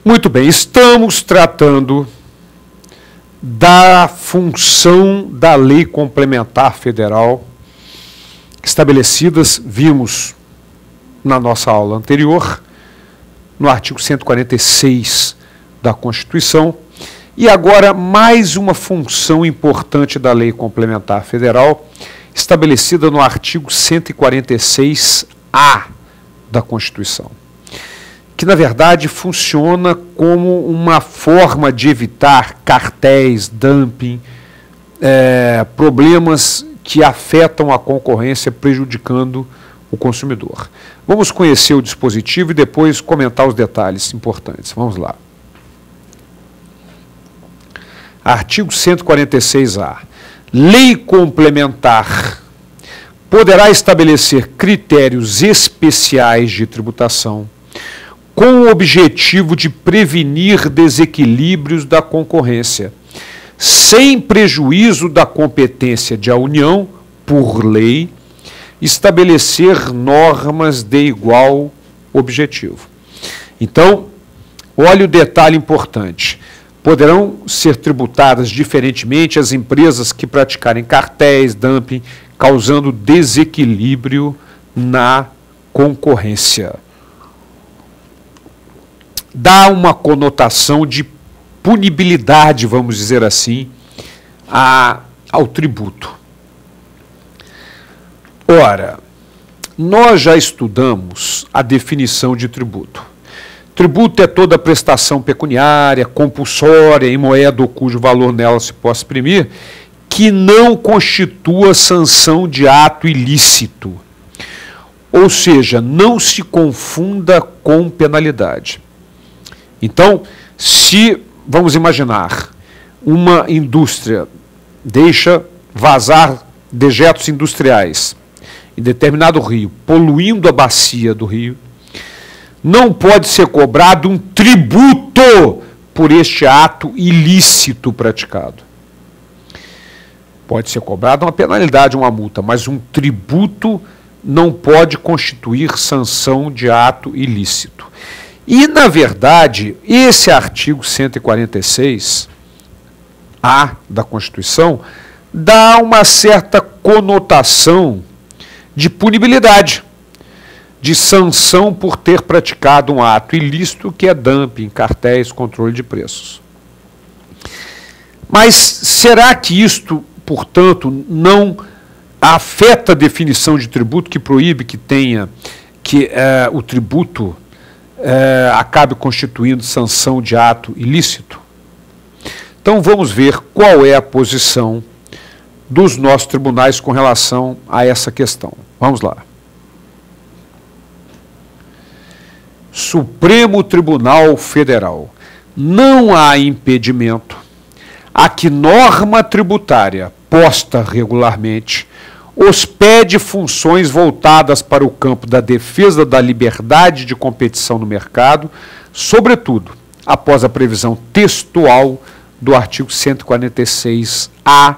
Muito bem, estamos tratando da função da Lei Complementar Federal, estabelecidas, vimos na nossa aula anterior, no artigo 146 da Constituição, e agora mais uma função importante da Lei Complementar Federal, estabelecida no artigo 146-A da Constituição, que na verdade funciona como uma forma de evitar cartéis, dumping, problemas que afetam a concorrência, prejudicando o consumidor. Vamos conhecer o dispositivo e depois comentar os detalhes importantes. Vamos lá. Artigo 146-A. Lei complementar poderá estabelecer critérios especiais de tributação com o objetivo de prevenir desequilíbrios da concorrência, sem prejuízo da competência da União, por lei, estabelecer normas de igual objetivo. Então, olha o detalhe importante. Poderão ser tributadas diferentemente as empresas que praticarem cartéis, dumping, causando desequilíbrio na concorrência. Dá uma conotação de punibilidade, vamos dizer assim, ao tributo. Ora, nós já estudamos a definição de tributo. Tributo é toda prestação pecuniária, compulsória, em moeda ou cujo valor nela se possa exprimir, que não constitua sanção de ato ilícito. Ou seja, não se confunda com penalidade. Então, se, vamos imaginar, uma indústria deixa vazar dejetos industriais em determinado rio, poluindo a bacia do rio, não pode ser cobrado um tributo por este ato ilícito praticado. Pode ser cobrado uma penalidade, uma multa, mas um tributo não pode constituir sanção de ato ilícito. E, na verdade, esse artigo 146-A da Constituição dá uma certa conotação de punibilidade, de sanção por ter praticado um ato ilícito, que é dumping, cartéis, controle de preços. Mas será que isto, portanto, não afeta a definição de tributo que proíbe que o tributo acabe constituindo sanção de ato ilícito? Então vamos ver qual é a posição dos nossos tribunais com relação a essa questão. Vamos lá. Supremo Tribunal Federal. Não há impedimento a que norma tributária posta regularmente hospede funções voltadas para o campo da defesa da liberdade de competição no mercado, sobretudo após a previsão textual do artigo 146-A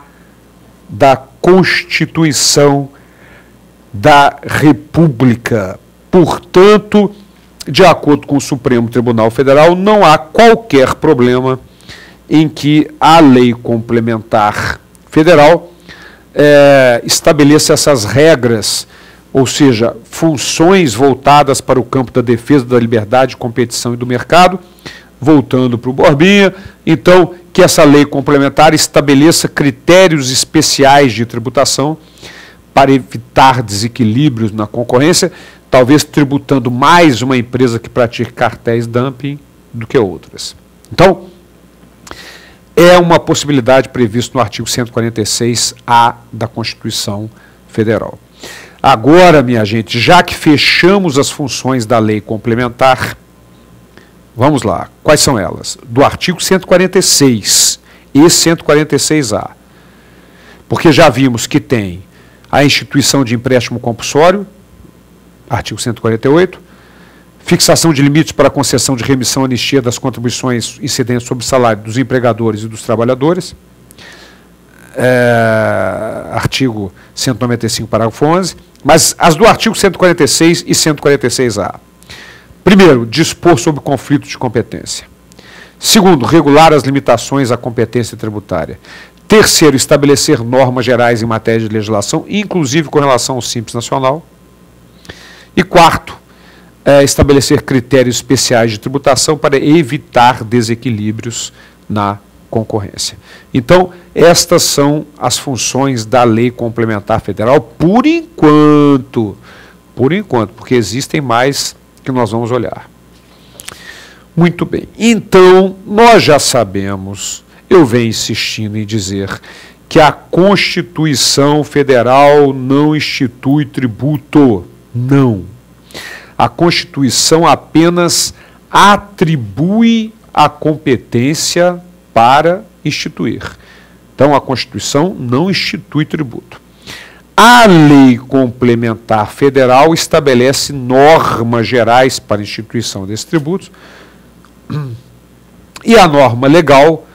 da Constituição da República. Portanto, de acordo com o Supremo Tribunal Federal, não há qualquer problema em que a Lei Complementar Federal estabeleça essas regras, ou seja, funções voltadas para o campo da defesa da liberdade de competição e do mercado, voltando para o Borbinha. Então, que essa lei complementar estabeleça critérios especiais de tributação para evitar desequilíbrios na concorrência, talvez tributando mais uma empresa que pratique cartéis dumping do que outras. Então, é uma possibilidade prevista no artigo 146-A da Constituição Federal. Agora, minha gente, já que fechamos as funções da lei complementar, vamos lá. Quais são elas? Do artigo 146 e 146-A. Porque já vimos que tem a instituição de empréstimo compulsório, artigo 148, fixação de limites para a concessão de remissão anistia das contribuições incidentes sobre o salário dos empregadores e dos trabalhadores, artigo 195, parágrafo 11, mas as do artigo 146 e 146-A. Primeiro, dispor sobre conflito de competência. Segundo, regular as limitações à competência tributária. Terceiro, estabelecer normas gerais em matéria de legislação, inclusive com relação ao Simples Nacional. E quarto, estabelecer critérios especiais de tributação para evitar desequilíbrios na concorrência. Então, estas são as funções da Lei Complementar Federal, por enquanto, porque existem mais que nós vamos olhar. Muito bem, então, nós já sabemos, eu venho insistindo em dizer que a Constituição Federal não institui tributo, não. A Constituição apenas atribui a competência para instituir. Então, a Constituição não institui tributo. A Lei Complementar Federal estabelece normas gerais para a instituição desses tributos e a norma legal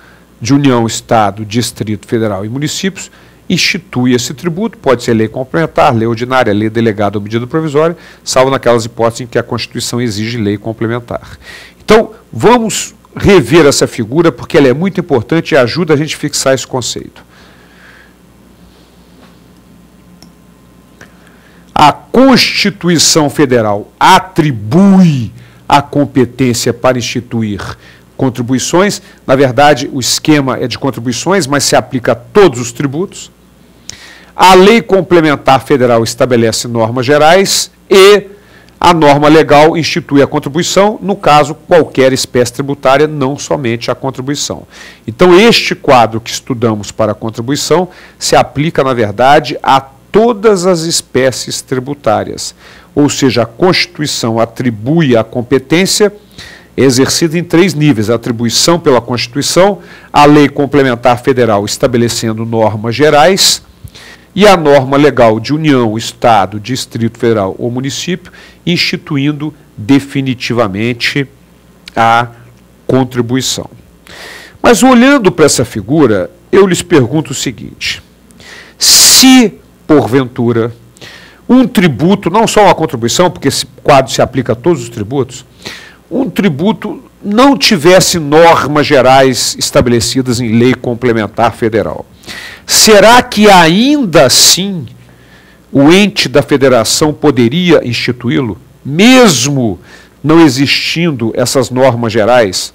de União, Estado, Distrito Federal e municípios institui esse tributo, pode ser lei complementar, lei ordinária, lei delegada ou medida provisória, salvo naquelas hipóteses em que a Constituição exige lei complementar. Então, vamos rever essa figura, porque ela é muito importante e ajuda a gente a fixar esse conceito. A Constituição Federal atribui a competência para instituir contribuições. Na verdade, o esquema é de contribuições, mas se aplica a todos os tributos. A Lei Complementar Federal estabelece normas gerais e a norma legal institui a contribuição, no caso, qualquer espécie tributária, não somente a contribuição. Então, este quadro que estudamos para a contribuição se aplica, na verdade, a todas as espécies tributárias. Ou seja, a Constituição atribui a competência exercida em 3 níveis: a atribuição pela Constituição, a Lei Complementar Federal estabelecendo normas gerais e a norma legal de União, Estado, Distrito Federal ou município instituindo definitivamente a contribuição. Mas olhando para essa figura, eu lhes pergunto o seguinte: se, porventura, um tributo, não só uma contribuição, porque esse quadro se aplica a todos os tributos, um tributo não tivesse normas gerais estabelecidas em lei complementar federal, será que ainda assim o ente da federação poderia instituí-lo, mesmo não existindo essas normas gerais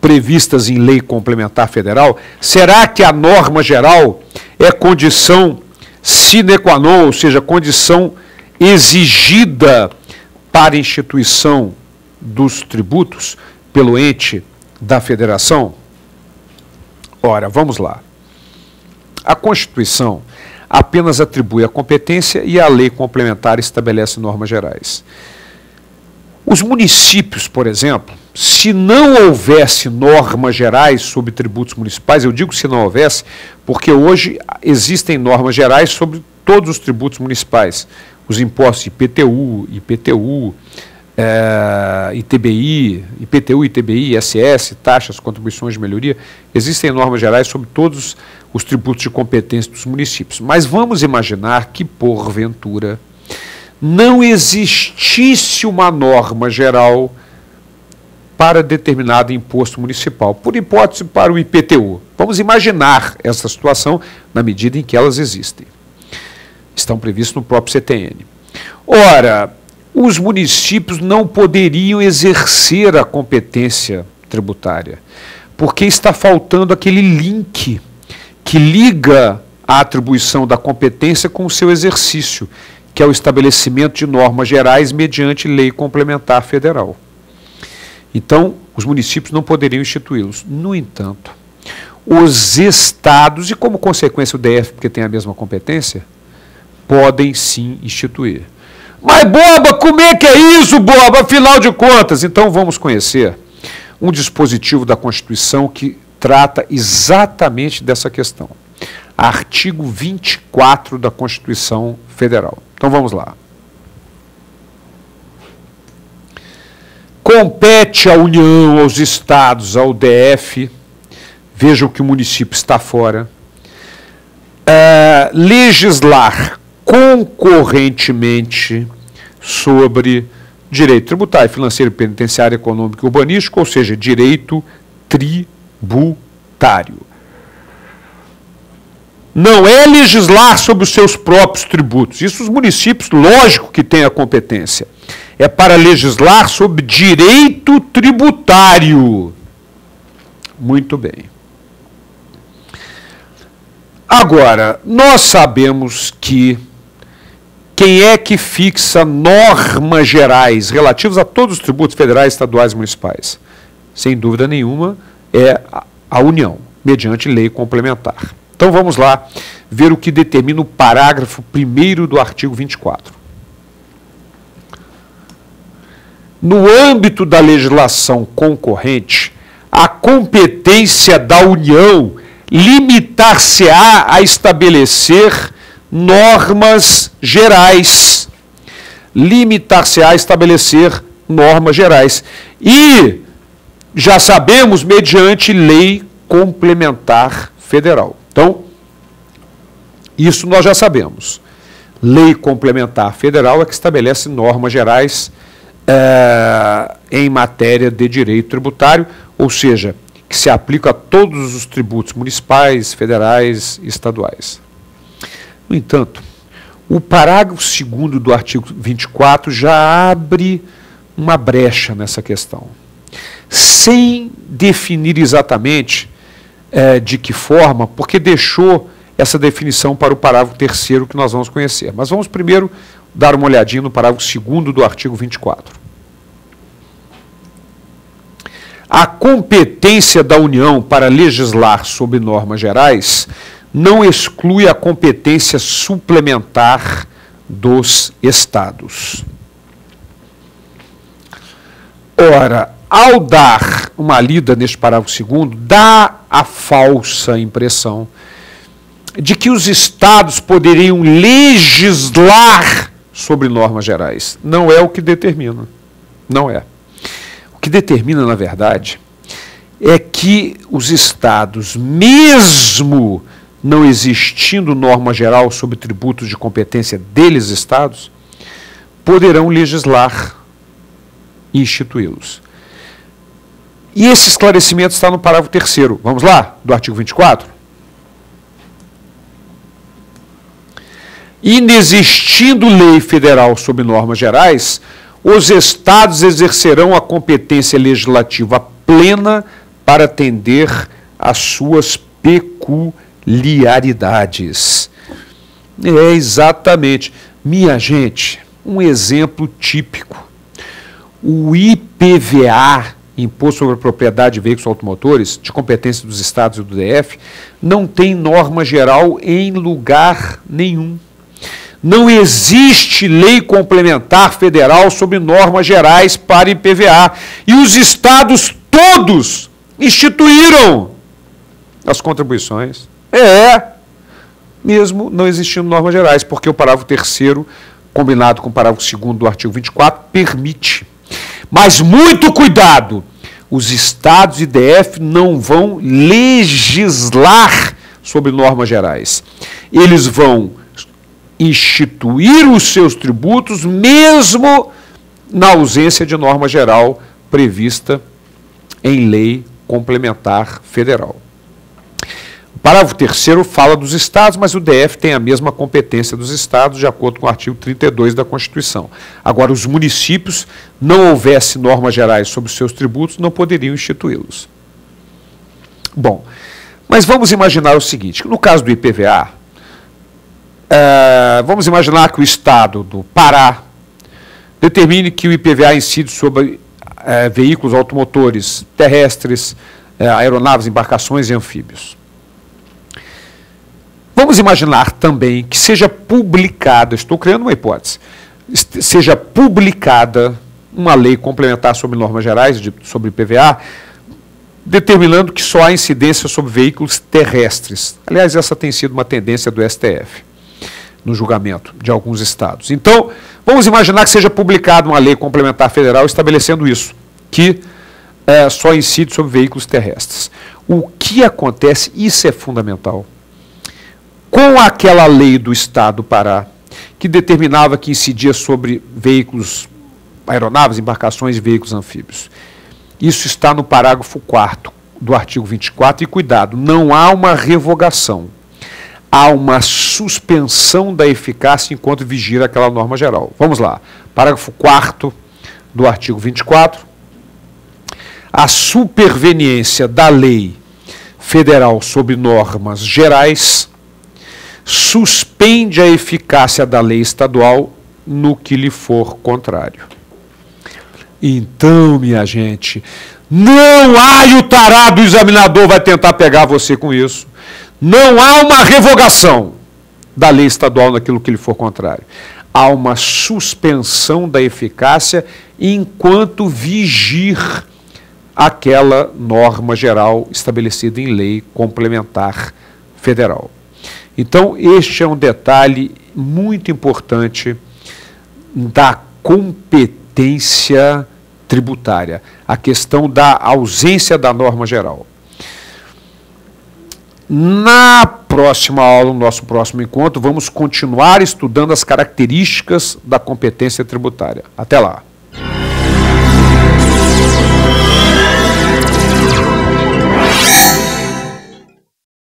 previstas em lei complementar federal? Será que a norma geral é condição sine qua non, ou seja, condição exigida para a instituição dos tributos pelo ente da federação? Ora, vamos lá. A Constituição apenas atribui a competência e a lei complementar estabelece normas gerais. Os municípios, por exemplo, se não houvesse normas gerais sobre tributos municipais, eu digo se não houvesse, porque hoje existem normas gerais sobre todos os tributos municipais, os impostos IPTU, IPTU, ITBI, IPTU, ITBI, ISS, taxas, contribuições de melhoria, existem normas gerais sobre todos os tributos de competência dos municípios. Mas vamos imaginar que, porventura, não existisse uma norma geral para determinado imposto municipal, por hipótese para o IPTU. Vamos imaginar essa situação na medida em que elas existem. Estão previstas no próprio CTN. Ora, os municípios não poderiam exercer a competência tributária, porque está faltando aquele link que liga a atribuição da competência com o seu exercício, que é o estabelecimento de normas gerais mediante lei complementar federal. Então, os municípios não poderiam instituí-los. No entanto, os estados, e como consequência o DF, porque tem a mesma competência, podem sim instituir. Mas, Boba, como é que é isso, Boba? Afinal de contas, então vamos conhecer um dispositivo da Constituição que trata exatamente dessa questão. Artigo 24 da Constituição Federal. Então vamos lá. Compete à União, aos estados, ao DF, vejam que o município está fora, legislar concorrentemente sobre direito tributário, financeiro, penitenciário, econômico e urbanístico, ou seja, direito tributário. Não é legislar sobre os seus próprios tributos. Isso os municípios, lógico que têm a competência. É para legislar sobre direito tributário. Muito bem. Agora, nós sabemos que quem é que fixa normas gerais relativas a todos os tributos federais, estaduais e municipais? Sem dúvida nenhuma, é a União, mediante lei complementar. Então vamos lá ver o que determina o parágrafo 1º do artigo 24. No âmbito da legislação concorrente, a competência da União limitar-se-á a estabelecer normas gerais. Limitar-se-á a estabelecer normas gerais. E já sabemos, mediante lei complementar federal. Então, isso nós já sabemos. Lei complementar federal é que estabelece normas gerais em matéria de direito tributário, ou seja, que se aplica a todos os tributos municipais, federais e estaduais. No entanto, o parágrafo 2º do artigo 24 já abre uma brecha nessa questão, sem definir exatamente de que forma, porque deixou essa definição para o parágrafo 3º que nós vamos conhecer. Mas vamos primeiro dar uma olhadinha no parágrafo 2º do artigo 24. A competência da União para legislar sobre normas gerais não exclui a competência suplementar dos Estados. Ora, ao dar uma lida neste parágrafo 2º, dá a falsa impressão de que os Estados poderiam legislar sobre normas gerais. Não é o que determina. Não é. O que determina, na verdade, é que os Estados, mesmo não existindo norma geral sobre tributos de competência deles, Estados, poderão legislar e instituí-los. E esse esclarecimento está no parágrafo 3º. Vamos lá? Do artigo 24. Inexistindo lei federal sobre normas gerais, os Estados exercerão a competência legislativa plena para atender às suas peculiaridades. É exatamente. Minha gente, um exemplo típico. O IPVA, Imposto sobre a Propriedade de Veículos Automotores, de competência dos Estados e do DF, não tem norma geral em lugar nenhum. Não existe lei complementar federal sobre normas gerais para IPVA. E os Estados todos instituíram as contribuições. Mesmo não existindo normas gerais, porque o parágrafo 3º, combinado com o parágrafo 2º do artigo 24, permite. Mas muito cuidado, os Estados e DF não vão legislar sobre normas gerais. Eles vão instituir os seus tributos, mesmo na ausência de norma geral prevista em lei complementar federal. O parágrafo 3º fala dos Estados, mas o DF tem a mesma competência dos Estados, de acordo com o artigo 32 da Constituição. Agora, os municípios, não houvesse normas gerais sobre os seus tributos, não poderiam instituí-los. Bom, mas vamos imaginar o seguinte, no caso do IPVA, vamos imaginar que o Estado do Pará determine que o IPVA incide sobre veículos automotores terrestres, aeronaves, embarcações e anfíbios. Vamos imaginar também que seja publicada, estou criando uma hipótese, seja publicada uma lei complementar sobre normas gerais, sobre IPVA, determinando que só há incidência sobre veículos terrestres. Aliás, essa tem sido uma tendência do STF, no julgamento de alguns estados. Então, vamos imaginar que seja publicada uma lei complementar federal estabelecendo isso, que só incide sobre veículos terrestres. O que acontece, isso é fundamental, com aquela lei do Estado do Pará, que determinava que incidia sobre veículos aeronaves, embarcações e veículos anfíbios. Isso está no parágrafo 4º do artigo 24, e cuidado, não há uma revogação, há uma suspensão da eficácia enquanto vigia aquela norma geral. Vamos lá, parágrafo 4º do artigo 24, a superveniência da lei federal sobre normas gerais suspende a eficácia da lei estadual no que lhe for contrário. Então, minha gente, não há, e o tarado examinador vai tentar pegar você com isso, não há uma revogação da lei estadual naquilo que lhe for contrário. Há uma suspensão da eficácia enquanto vigir aquela norma geral estabelecida em lei complementar federal. Então, este é um detalhe muito importante da competência tributária, a questão da ausência da norma geral. Na próxima aula, no nosso próximo encontro, vamos continuar estudando as características da competência tributária. Até lá!